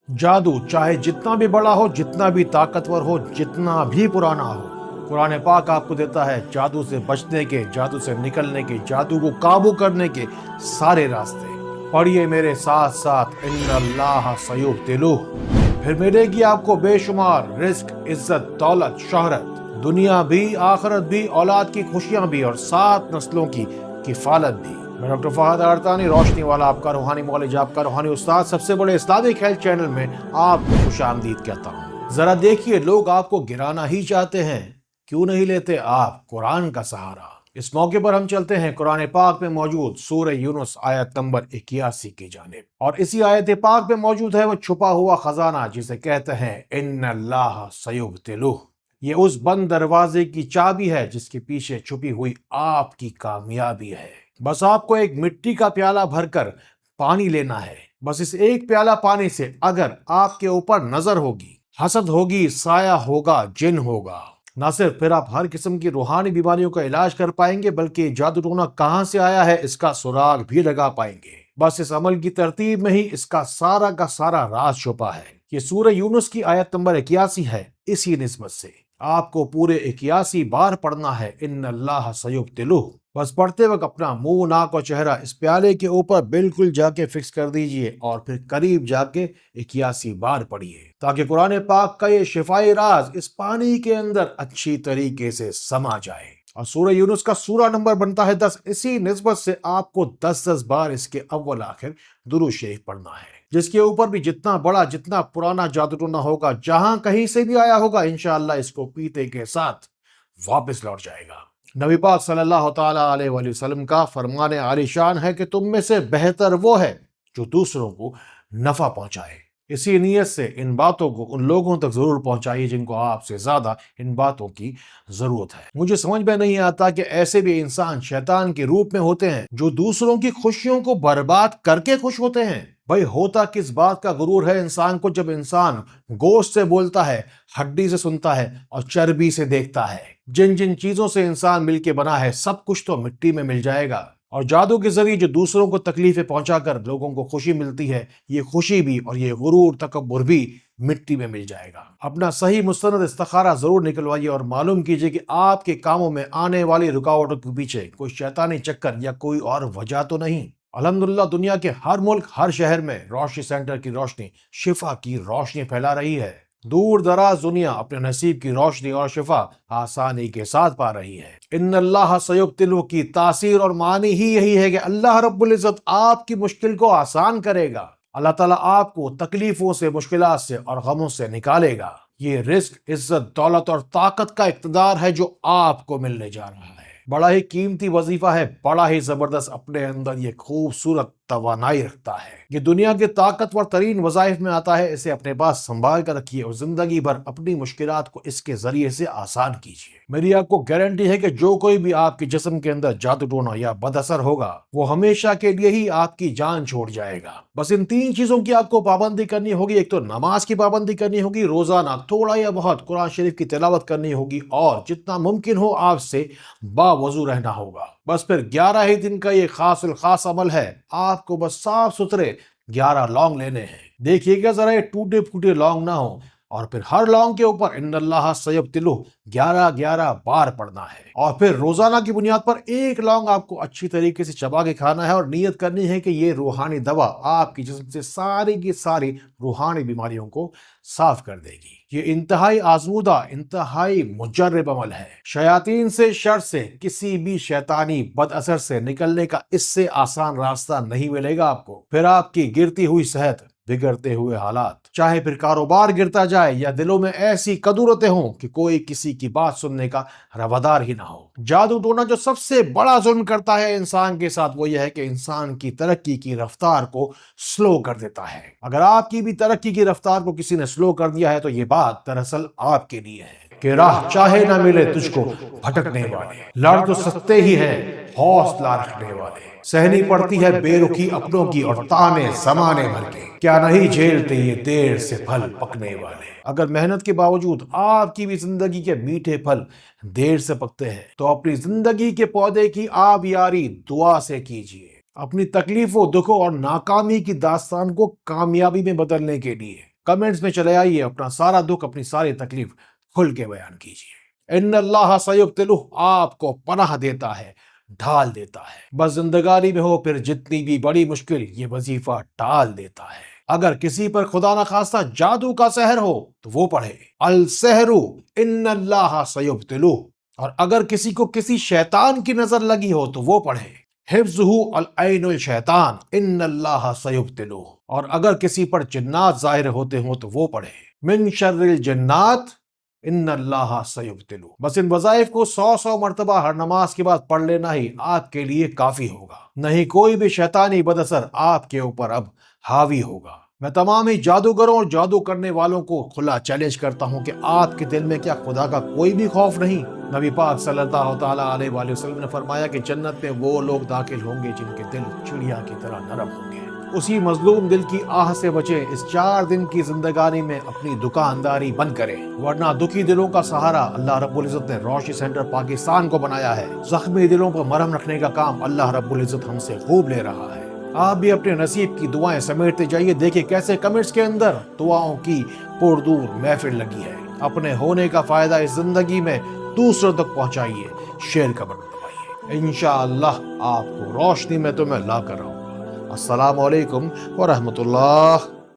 जादू चाहे जितना भी बड़ा हो, जितना भी ताकतवर हो, जितना भी पुराना हो, कुरान पाक आपको देता है जादू से बचने के, जादू से निकलने के, जादू को काबू करने के सारे रास्ते। पढ़िए मेरे साथ साथ, इन्नल्लाह सयुब्तिलुह। फिर मिलेगी आपको बेशुमार रिस्क, इज्जत, दौलत, शोहरत, दुनिया भी, आखिरत भी, औलाद की खुशियां भी और 7 नस्लों की किफालत भी। मैं डॉक्टर फहद अरतानी, रोशनी वाला, आपका रूहानी मौलवी, आपका रूहानी उस्ताद, सबसे बड़े इस्लामिक हेल्थ चैनल में आपको खुशामदीद कहता हूँ। जरा देखिए, लोग आपको गिराना ही चाहते हैं, क्यों नहीं लेते आप कुरान का सहारा। इस मौके पर हम चलते हैं कुरान पाक में मौजूद सूरह यूनुस आयत नंबर 81 की जानिब, और इसी आयत पाक में मौजूद है वो छुपा हुआ खजाना जिसे कहते हैं इन्नल्लाह सयुब्तिलुह। ये उस बंद दरवाजे की चाबी है जिसके पीछे छुपी हुई आपकी कामयाबी है। बस आपको एक मिट्टी का प्याला भरकर पानी लेना है। बस इस एक प्याला पानी से अगर आपके ऊपर नजर होगी, हसद होगी, साया होगा, जिन होगा, ना सिर्फ फिर आप हर किस्म की रूहानी बीमारियों का इलाज कर पाएंगे, बल्कि जादू टोना कहां से आया है इसका सुराग भी लगा पाएंगे। बस इस अमल की तरतीब में ही इसका सारा का सारा राज छुपा है। ये सूरह यूनुस की आयत नंबर 81 है। इसी निस्बत से आपको पूरे 81 बार पढ़ना है इन्नल्लाह सयुब्तिलुह। बस पढ़ते वक्त अपना मुंह, नाक और चेहरा इस प्याले के ऊपर बिल्कुल जाके फिक्स कर दीजिए और फिर करीब जाके 81 बार पढ़िए, ताकि कुरान पाक का ये शिफाई राज इस पानी के अंदर अच्छी तरीके से समा जाए। और सूरह यूनुस का सूरा नंबर बनता है 10। इसी निस्बत से आपको 10-10 बार इसके अव्वल आखिर दुरूद शरीफ पढ़ना है, जिसके ऊपर भी जितना बड़ा, जितना पुराना जादू टोना होगा, जहां कहीं से भी आया होगा, इंशाअल्लाह इसको पीते के साथ वापस लौट जाएगा। नबी पाक सल्लल्लाहु ताला अलैहि वसल्लम का फरमान आलिशान है कि तुम में से बेहतर वो है जो दूसरों को नफा पहुंचाए। इसी नीयत से इन बातों को उन लोगों तक जरूर पहुंचाइए जिनको आपसे ज्यादा इन बातों की जरूरत है। मुझे समझ में नहीं आता कि ऐसे भी इंसान शैतान के रूप में होते हैं जो दूसरों की खुशियों को बर्बाद करके खुश होते हैं। भाई, होता किस बात का गुरूर है इंसान को जब इंसान गोश्त से बोलता है, हड्डी से सुनता है और चर्बी से देखता है। जिन जिन चीजों से इंसान मिलके बना है, सब कुछ तो मिट्टी में मिल जाएगा। और जादू के जरिए जो दूसरों को तकलीफें पहुंचाकर लोगों को खुशी मिलती है, ये खुशी भी और ये गुरूर, तकब्बुर भी मिट्टी में मिल जाएगा। अपना सही मुस्तनद इस्तिखारा जरूर निकलवाइए और मालूम कीजिए कि आपके कामों में आने वाली रुकावटों के पीछे कोई शैतानी चक्कर या कोई और वजह तो नहीं। अल्हम्दुलिल्लाह, दुनिया के हर मुल्क, हर शहर में रोशनी सेंटर की रोशनी, शिफा की रोशनी फैला रही है। दूर दराज दुनिया अपने नसीब की रोशनी और शिफा आसानी के साथ पा रही है। इन्नल्लाह सयुब्तिलुह की तासीर और मानी ही यही है कि अल्लाह रब्बुल इज्जत आपकी मुश्किल को आसान करेगा। अल्लाह ताला आपको तकलीफों से, मुश्किलात से और गमों से निकालेगा। ये रिस्क, इज्जत, दौलत और ताकत का इक़्तिदार है जो आपको मिलने जा रहा है। बड़ा ही कीमती वजीफा है, बड़ा ही जबरदस्त अपने अंदर ये खूबसूरत तवानाई रखता है। ये दुनिया के ताकतवर तरीन वज़ाइफ में आता है। इसे अपने पास संभाल कर रखिए और जिंदगी भर अपनी मुश्किलात को इसके जरिए से आसान कीजिए। मेरी आपको गारंटी है कि जो कोई भी आपके जिस्म के अंदर जादू टोना या बदअसर होगा, वो हमेशा के लिए ही आपकी जान छोड़ जाएगा। बस इन 3 चीजों की आपको पाबंदी करनी होगी। एक तो नमाज की पाबंदी करनी होगी, रोजाना थोड़ा या बहुत कुरान शरीफ की तिलावत करनी होगी, और जितना मुमकिन हो आपसे बावजू रहना होगा। बस फिर 11 ही दिन का ये खास अमल है। आपको बस साफ सुथरे 11 लौंग लेने हैं। देखिएगा जरा ये टूटे फूटे लौंग ना हो, और फिर हर लौंग के ऊपर इन्नल्लाह सयुब्तिलुह 11 बार पढ़ना है। और फिर रोजाना की बुनियाद पर एक लौंग आपको अच्छी तरीके से चबा के खाना है और नीयत करनी है कि ये रूहानी दवा आपकी जिस्म से सारी की सारी रूहानी बीमारियों को साफ कर देगी। ये इंतहाई आजमूदा, इंतहाई मुजर्रब अमल है। शयातीन से, शर से, किसी भी शैतानी बद असर से निकलने का इससे आसान रास्ता नहीं मिलेगा आपको। फिर आपकी गिरती हुई सेहत, बिगड़ते हुए हालात, चाहे फिर कारोबार गिरता जाए या दिलों में ऐसी कदूरतें हों कि कोई किसी की बात सुनने का रवादार ही ना हो। जादू टोना जो सबसे बड़ा जुल्म करता है इंसान के साथ, वो यह है कि इंसान की तरक्की की रफ्तार को स्लो कर देता है। अगर आपकी भी तरक्की की रफ्तार को किसी ने स्लो कर दिया है तो ये बात दरअसल आपके लिए है कि राह चाहे ना मिले तुझको भटकने वाले, लड़ तो सकते ही है हौसला रखने वाले। सहनी पड़ती है बेरुखी अपनों की और ताने जमाने भर के, क्या नहीं झेलते ये देर से फल पकने वाले। अगर मेहनत के बावजूद आपकी भी जिंदगी के मीठे फल देर से पकते हैं तो अपनी जिंदगी के पौधे की आबियारी दुआ से कीजिए। अपनी तकलीफों, दुखों और नाकामी की दास्तान को कामयाबी में बदलने के लिए کمنٹس میں چلے آئیے، اپنا سارا دکھ، اپنی ساری تکلیف کھل کے بیان کیجیے۔ ان اللہ سیبتلہ، آپ کو پناہ دیتا ہے، ڈھال دیتا ہے۔ بس زندگانی میں ہو پھر جتنی بھی بڑی مشکل، یہ وظیفہ ٹال دیتا ہے۔ اگر کسی پر خدا نہ خواستہ جادو کا سحر ہو تو وہ پڑھے السحر ان اللہ سیبتلہ، اور اگر کسی کو کسی شیطان کی نظر لگی ہو تو وہ پڑھے حفظہ العین الشیطان ان اللہ سیبتلہ، اور اگر کسی پر جنات ظاہر ہوتے ہوں تو وہ پڑھے من شر الجنات ان اللہ سیبتلہ۔ بس ان وظائف کو 100 مرتبہ ہر نماز کے بعد پڑھ لینا ہی آپ کے لیے کافی ہوگا، نہیں کوئی بھی شیطانی بد اثر آپ کے اوپر اب حاوی ہوگا۔ میں تمام ہی جادوگروں اور جادو کرنے والوں کو کھلا چیلنج کرتا ہوں کہ آپ کے دل میں کیا خدا کا کوئی بھی خوف نہیں؟ نبی پاک صلی اللہ تعالیٰ علیہ وآلہ وسلم نے فرمایا کہ جنت میں وہ لوگ داخل ہوں گے جن کے دل چڑیا کی طرح نرم ہوں گے۔ اسی مظلوم دل کی آہ سے بچے، اس 4 دن کی زندگانی میں اپنی دکانداری بند کریں، ورنہ دکھی دلوں کا سہارا اللہ رب العزت نے روشنی سینٹر پاکستان کو بنایا ہے۔ زخمی دلوں پر مرہم رکھنے کا کام اللہ رب العزت ہم سے خوب لے رہا ہے۔ آپ بھی اپنے نصیب کی دعائیں سمیٹتے جائیے، دیکھیں کیسے کمنٹس کے اندر دعاؤں کی پردور محفل لگی ہے۔ اپنے ہونے کا فائدہ اس زندگی میں دوسروں تک پہنچائیے، شیئر کا بٹن دبائیے، انشاءاللہ آپ کو روشنی میں تو میں لا کر رہوں گا۔ السلام علیکم ورحمۃ اللہ